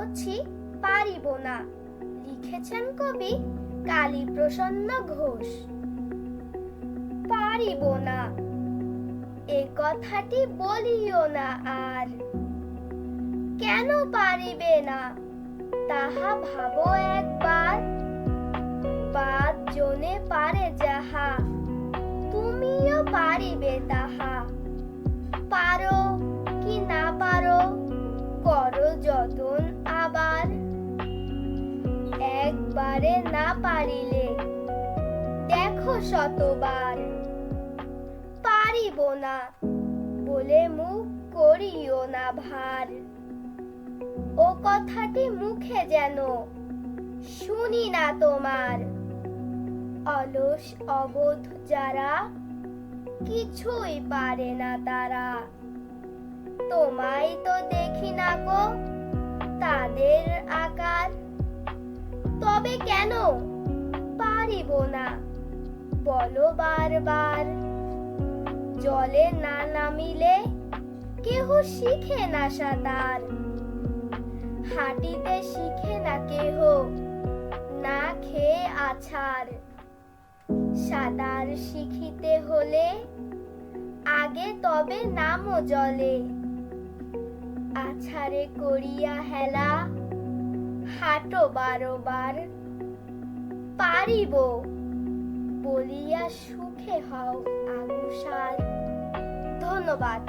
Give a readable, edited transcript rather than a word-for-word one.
পড়ছি পারিব না, লিখেছেন কবি কালীপ্রসন্ন ঘোষ। পারিব না এ কথাটি বলিও না আর, কেন পারিবে না তাহা ভাবো একবার। বাদ জনে পারে যাহা, তুমিও পারিবে তাহা। পারো কি না পারো, করো যতন আবার। একবারে না পারিলে দেখো শতবার। পারিব না বলে মুখ করিও না ভার, ও কথাটি মুখে যেন শুনি না তোমার। অলস অবোধ যারা, কিছুই পারে না তারা। তোমায় তো দেখি না গো তাদের আকার। তবে কেন পারিব না বলো বারবার। জলে না নামিলে কেহ শিখে না সাঁতার। হাঁটিতে শিখে না কেহ না খেয়ে আছাড়। সাঁতার শিখিতে হলে আগে তবে নামো জলে। আছাড়ে করিয়া হেলা হাঁটো বারবার। পারিব বলিয়া সুখে হও আগুসার। ধন্যবাদ।